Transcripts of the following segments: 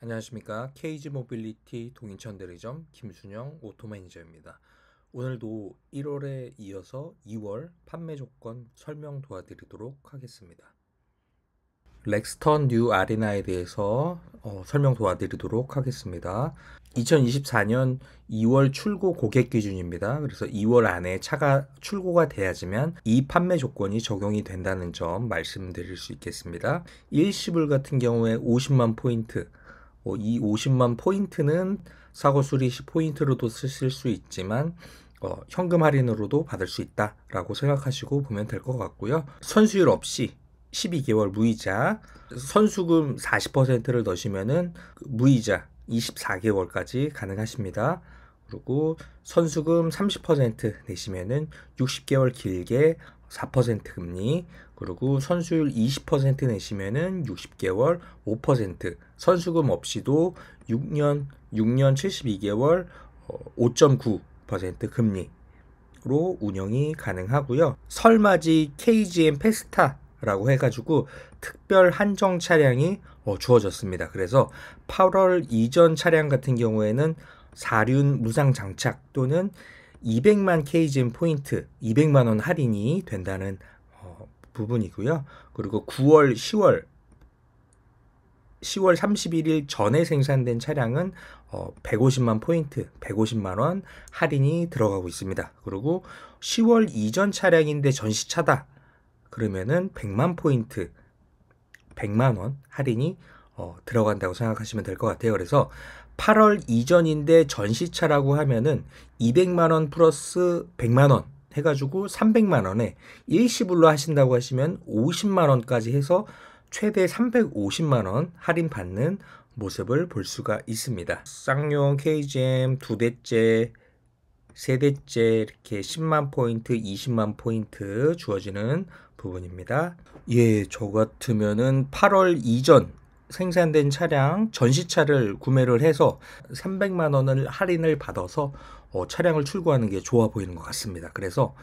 안녕하십니까. KG 모빌리티 동인천 대리점 김순영 오토 매니저입니다. 오늘도 1월에 이어서 2월 판매 조건 설명 도와드리도록 하겠습니다. 렉스턴 뉴 아리나에 대해서 설명 도와드리도록 하겠습니다. 2024년 2월 출고 고객 기준입니다. 그래서 2월 안에 차가 출고가 돼야지만 이 판매 조건이 적용이 된다는 점 말씀드릴 수 있겠습니다. 일시불 같은 경우에 50만 포인트, 이 50만 포인트는 사고 수리 시 포인트로도 쓰실 수 있지만 현금 할인으로도 받을 수 있다라고 생각하시고 보면 될 것 같고요. 선수율 없이 12개월 무이자, 선수금 40%를 넣으시면은 무이자 24개월까지 가능하십니다. 그리고 선수금 30% 내시면은 60개월 길게 4% 금리, 그리고 선수율 20% 내시면은 60개월 5%, 선수금 없이도 6년 72개월 5.9% 금리로 운영이 가능하고요. 설맞이 KGM 페스타라고 해가지고 특별 한정 차량이 주어졌습니다. 그래서 8월 이전 차량 같은 경우에는 사륜 무상 장착 또는 200만 KGM 포인트, 200만 원 할인이 된다는 부분이고요. 그리고 9월, 10월 31일 전에 생산된 차량은 150만 포인트, 150만 원 할인이 들어가고 있습니다. 그리고 10월 이전 차량인데 전시차다. 그러면은 100만 포인트, 100만 원 할인이 들어간다고 생각하시면 될 것 같아요. 그래서 8월 이전인데 전시차라고 하면은 200만 원 플러스 100만 원 해가지고 300만 원에 일시불로 하신다고 하시면 50만 원까지 해서 최대 350만 원 할인 받는 모습을 볼 수가 있습니다. 쌍용 KGM 2대째, 3대째 이렇게 10만 포인트, 20만 포인트 주어지는 부분입니다. 예, 저 같으면은 8월 이전 생산된 차량 전시차를 구매를 해서 300만 원을 할인을 받아서 차량을 출고하는 게 좋아 보이는 것 같습니다. 그래서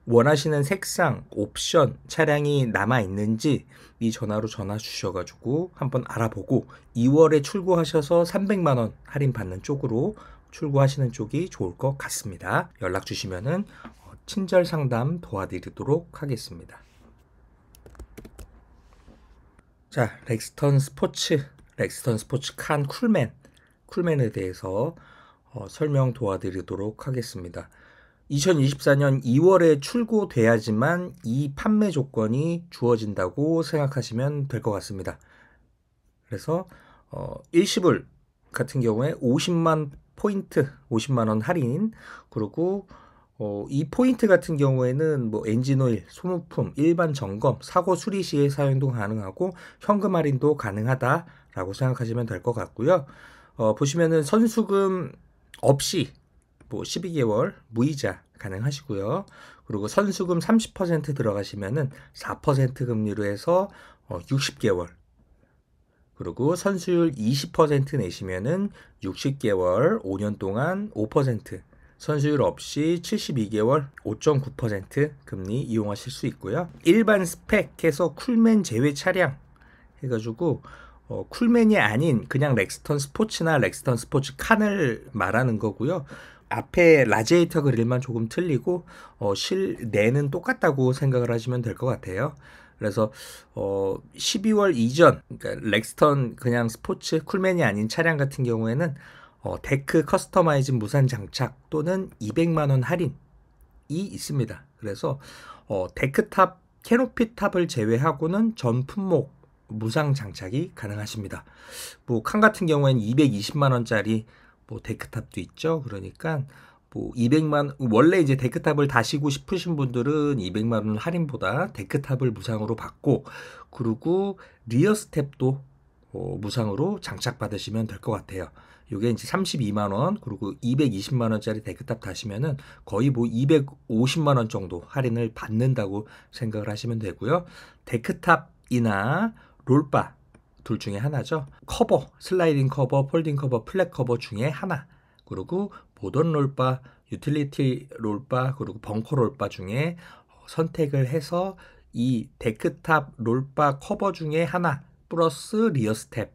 원하시는 색상, 옵션, 차량이 남아 있는지 이 전화로 전화 주셔가지고 한번 알아보고 2월에 출고하셔서 300만 원 할인 받는 쪽으로 출고하시는 쪽이 좋을 것 같습니다. 연락 주시면은 친절 상담 도와드리도록 하겠습니다. 자, 렉스턴 스포츠 칸 쿨맨에 대해서 설명 도와드리도록 하겠습니다. 2024년 2월에 출고돼야지만 이 판매 조건이 주어진다고 생각하시면 될 것 같습니다. 그래서 일시불 같은 경우에 50만 포인트, 50만 원 할인, 그리고 이 포인트 같은 경우에는 뭐 엔진오일, 소모품, 일반 점검, 사고 수리 시에 사용도 가능하고 현금 할인도 가능하다라고 생각하시면 될 것 같고요. 보시면은 선수금 없이 뭐 12개월 무이자 가능하시고요. 그리고 선수금 30% 들어가시면은 4% 금리로 해서 60개월, 그리고 선수율 20% 내시면은 60개월 5년 동안 5%, 선수율 없이 72개월 5.9% 금리 이용하실 수 있고요. 일반 스펙에서 쿨맨 제외 차량 해가지고 쿨맨이 아닌 그냥 렉스턴 스포츠나 렉스턴 스포츠 칸을 말하는 거고요. 앞에 라지에이터 그릴만 조금 틀리고 실내는 똑같다고 생각을 하시면 될 것 같아요. 그래서 12월 이전, 그러니까 렉스턴 그냥 스포츠 쿨맨이 아닌 차량 같은 경우에는 데크 커스터마이즈 무상 장착 또는 200만 원 할인이 있습니다. 그래서 데크탑, 캐노피 탑을 제외하고는 전 품목 무상 장착이 가능하십니다. 뭐 칸 같은 경우에는 220만 원짜리 뭐 데크탑도 있죠. 그러니까 뭐 200만, 원래 이제 데크탑을 다시고 싶으신 분들은 200만 원 할인보다 데크탑을 무상으로 받고, 그리고 리어 스텝도 무상으로 장착 받으시면 될 것 같아요. 요게 이제 32만 원, 그리고 220만 원짜리 데크탑 다시면은 거의 뭐 250만 원 정도 할인을 받는다고 생각을 하시면 되고요. 데크탑이나 롤바 둘 중에 하나죠. 커버, 슬라이딩 커버, 폴딩 커버, 플랫 커버 중에 하나. 그리고 모던 롤바, 유틸리티 롤바, 그리고 벙커 롤바 중에 선택을 해서 이 데크탑 롤바 커버 중에 하나 플러스 리어 스텝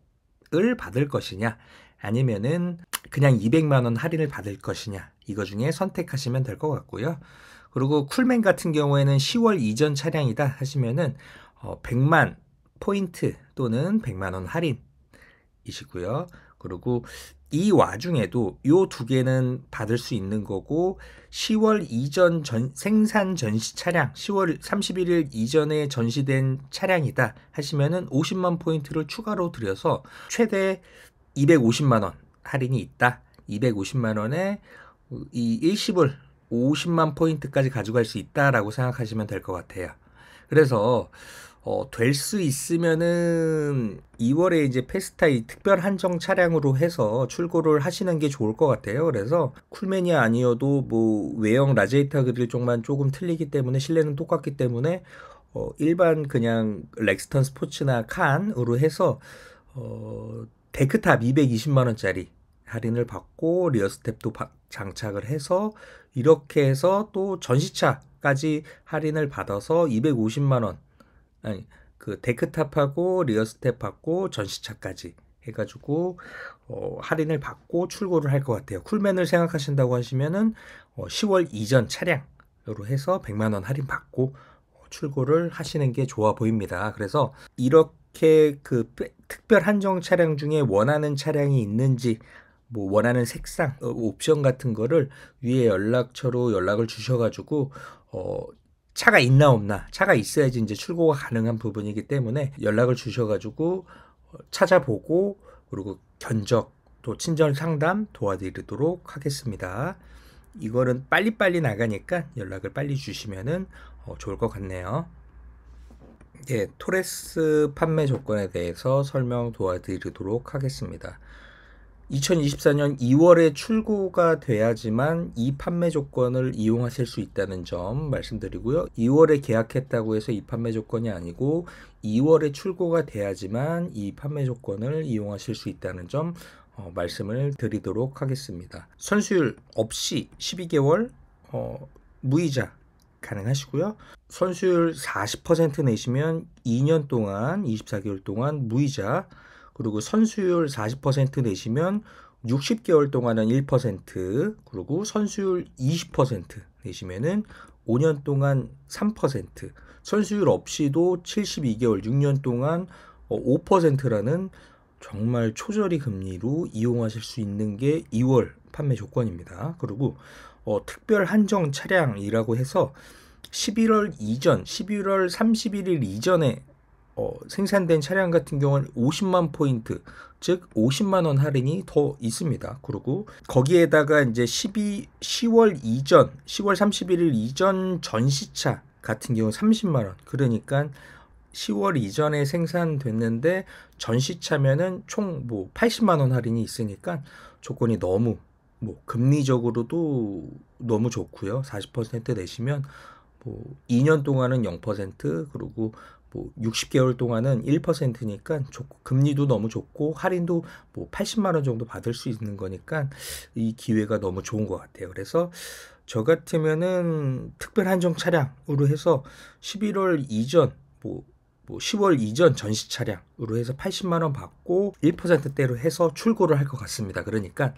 할인을 받을 것이냐, 아니면은 그냥 200만 원 할인을 받을 것이냐, 이거 중에 선택하시면 될 것 같고요. 그리고 쿨맨 같은 경우에는 10월 이전 차량이다 하시면은 100만 포인트 또는 100만 원 할인이시고요. 그리고 이 와중에도 요 두 개는 받을 수 있는 거고, 10월 이전 생산 전시 차량, 10월 31일 이전에 전시된 차량이다 하시면은 50만 포인트를 추가로 드려서 최대 250만 원 할인이 있다. 250만 원에 이 일시불 50만 포인트까지 가져갈 수 있다라고 생각하시면 될 것 같아요. 그래서 될 수 있으면은 2월에 이제 페스타이 특별 한정 차량으로 해서 출고를 하시는 게 좋을 것 같아요. 그래서 쿨맨이 아니어도 뭐 외형 라제이타 그릴 쪽만 조금 틀리기 때문에 실내는 똑같기 때문에 일반 그냥 렉스턴 스포츠나 칸으로 해서 데크탑 220만 원짜리 할인을 받고 리어 스텝도 장착을 해서 이렇게 해서 또 전시차까지 할인을 받아서 250만 원, 아니 그 데크탑하고 리어 스텝 받고 전시차까지 해가지고 할인을 받고 출고를 할 것 같아요. 쿨맨을 생각하신다고 하시면은 10월 이전 차량으로 해서 100만 원 할인 받고 출고를 하시는 게 좋아 보입니다. 그래서 이렇게 그 특별 한정 차량 중에 원하는 차량이 있는지, 뭐 원하는 색상, 옵션 같은 거를 위에 연락처로 연락을 주셔가지고 차가 있나 없나, 차가 있어야지 이제 출고가 가능한 부분이기 때문에 연락을 주셔가지고 찾아보고, 그리고 견적 또 친절 상담 도와드리도록 하겠습니다. 이거는 빨리빨리 나가니까 연락을 빨리 주시면은 좋을 것 같네요. 예, 토레스 판매 조건에 대해서 설명 도와드리도록 하겠습니다. 2024년 2월에 출고가 돼야지만 이 판매 조건을 이용하실 수 있다는 점 말씀드리고요. 2월에 계약했다고 해서 이 판매 조건이 아니고 2월에 출고가 돼야지만 이 판매 조건을 이용하실 수 있다는 점 말씀을 드리도록 하겠습니다. 선수율 없이 12개월 무이자 가능하시고요. 선수율 40% 내시면 2년 동안 24개월 동안 무이자, 그리고 선수율 40% 내시면 60개월 동안은 1%, 그리고 선수율 20% 내시면은 5년 동안 3%, 선수율 없이도 72개월 6년 동안 5%라는 정말 초저리 금리로 이용하실 수 있는 게 2월 판매 조건입니다. 그리고 특별 한정 차량이라고 해서 11월 이전, 11월 31일 이전에 생산된 차량 같은 경우는 50만 포인트, 즉 50만 원 할인이 더 있습니다. 그리고 거기에다가 이제 10월 이전, 10월 31일 이전 전시차 같은 경우 30만 원. 그러니까 10월 이전에 생산됐는데 전시차면은 총 뭐 80만 원 할인이 있으니까 조건이 너무 뭐 금리적으로도 너무 좋고요. 40% 내시면 뭐 2년 동안은 0%, 그리고 뭐 60개월 동안은 1%니까 좋고, 금리도 너무 좋고 할인도 뭐 80만 원 정도 받을 수 있는 거니까 이 기회가 너무 좋은 것 같아요. 그래서 저 같으면은 특별 한정 차량으로 해서 11월 이전 뭐 10월 이전 전시 차량으로 해서 80만 원 받고 1%대로 해서 출고를 할 것 같습니다. 그러니까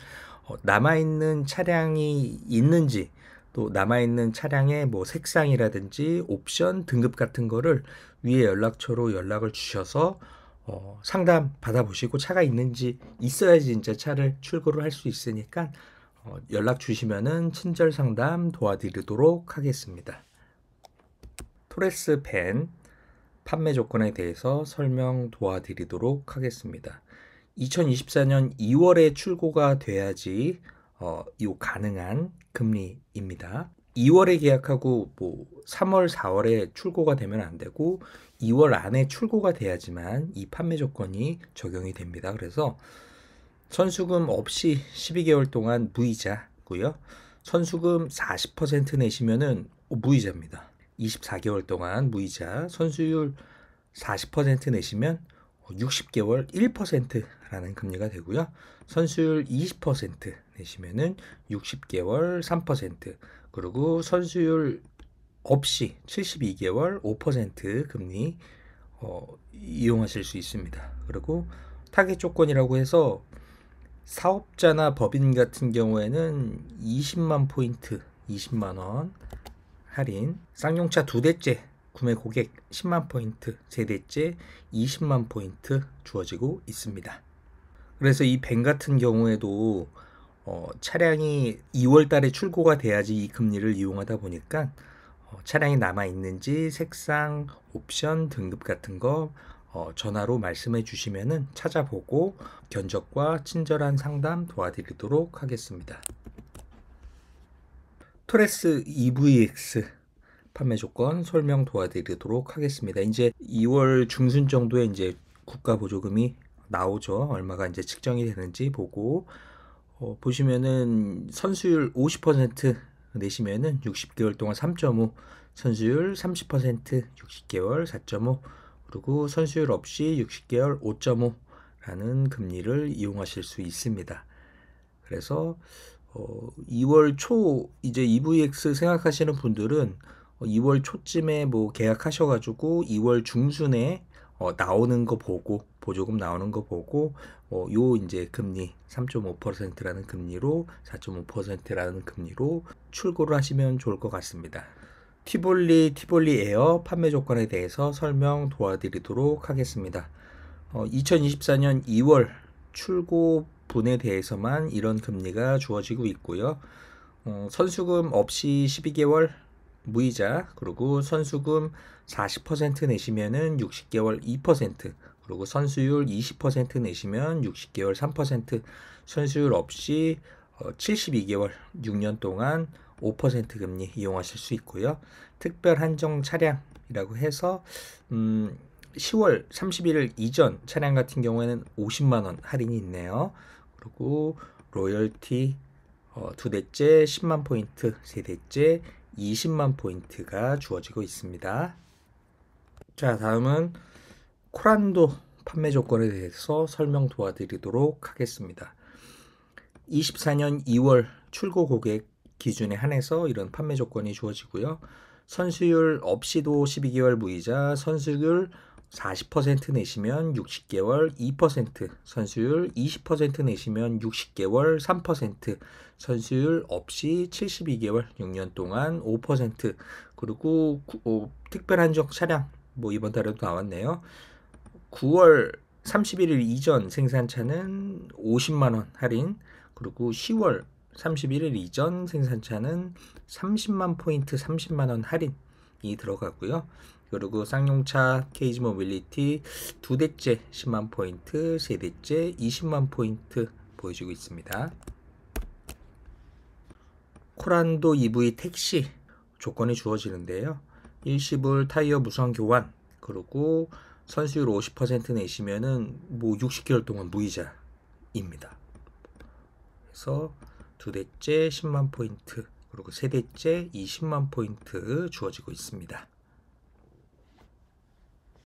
남아있는 차량이 있는지, 또 남아있는 차량의 뭐 색상이라든지 옵션 등급 같은 거를 위에 연락처로 연락을 주셔서 상담 받아보시고, 차가 있는지, 있어야지 진짜 차를 출고를 할 수 있으니까 연락 주시면은 친절 상담 도와드리도록 하겠습니다. 토레스 밴 판매 조건에 대해서 설명 도와드리도록 하겠습니다. 2024년 2월에 출고가 돼야지 요 가능한 금리입니다. 2월에 계약하고 뭐 3월, 4월에 출고가 되면 안 되고 2월 안에 출고가 돼야지만 이 판매 조건이 적용이 됩니다. 그래서 선수금 없이 12개월 동안 무이자고요. 선수금 40% 내시면은 무이자입니다. 24개월 동안 무이자, 선수율 40% 내시면 60개월 1%라는 금리가 되고요. 선수율 20% 내시면은 60개월 3%, 그리고 선수율 없이 72개월 5% 금리 이용하실 수 있습니다. 그리고 타겟 조건이라고 해서 사업자나 법인 같은 경우에는 20만 포인트, 20만 원 할인, 쌍용차 2대째 구매 고객 10만 포인트, 3대째 20만 포인트 주어지고 있습니다. 그래서 이 벤 같은 경우에도 차량이 2월 달에 출고가 돼야지 이 금리를 이용하다 보니까 차량이 남아 있는지 색상, 옵션, 등급 같은 거 전화로 말씀해 주시면은 찾아보고 견적과 친절한 상담 도와드리도록 하겠습니다. 토레스 EVX 판매 조건 설명 도와드리도록 하겠습니다. 이제 2월 중순 정도에 이제 국가 보조금이 나오죠. 얼마가 이제 측정이 되는지 보고 보시면은 선수율 50% 내시면은 60개월 동안 3.5, 선수율 30% 60개월 4.5, 그리고 선수율 없이 60개월 5.5라는 금리를 이용하실 수 있습니다. 그래서 2월 초 이제 EVX 생각하시는 분들은 2월 초쯤에 뭐 계약하셔가지고 2월 중순에 나오는 거 보고 보조금 나오는 거 보고 요 이제 금리 3.5%라는 금리로 4.5%라는 금리로 출고를 하시면 좋을 것 같습니다. 티볼리 에어 판매 조건에 대해서 설명 도와드리도록 하겠습니다. 2024년 2월 출고 분에 대해서만 이런 금리가 주어지고 있고요. 선수금 없이 12개월 무이자, 그리고 선수금 40% 내시면은 60개월 2%, 그리고 선수율 20% 내시면 60개월 3%, 선수율 없이 72개월 6년 동안 5% 금리 이용하실 수 있고요. 특별 한정 차량이라고 해서 10월 31일 이전 차량 같은 경우에는 50만원 할인이 있네요. 그리고 로열티 2대째 10만 포인트, 3대째 20만 포인트가 주어지고 있습니다. 자, 다음은 코란도 판매 조건에 대해서 설명 도와드리도록 하겠습니다. 24년 2월 출고 고객 기준에 한해서 이런 판매 조건이 주어지고요. 선수율 없이도 12개월 무이자, 선수율 40% 내시면 60개월 2%, 선수율 20% 내시면 60개월 3%, 선수율 없이 72개월 6년 동안 5%, 그리고 특별 한정 차량 뭐 이번 달에도 나왔네요. 9월 31일 이전 생산차는 50만원 할인, 그리고 10월 31일 이전 생산차는 30만 포인트 30만원 할인이 들어가고요. 그리고 쌍용차 케이지 모빌리티 2대째 10만 포인트, 3대째 20만 포인트 보여주고 있습니다. 코란도 EV 택시 조건이 주어지는데요. 일시불 타이어 무상 교환, 그리고 선수율 50% 내시면은 뭐 60개월 동안 무이자입니다. 그래서 2대째 10만 포인트, 그리고 3대째 20만 포인트 주어지고 있습니다.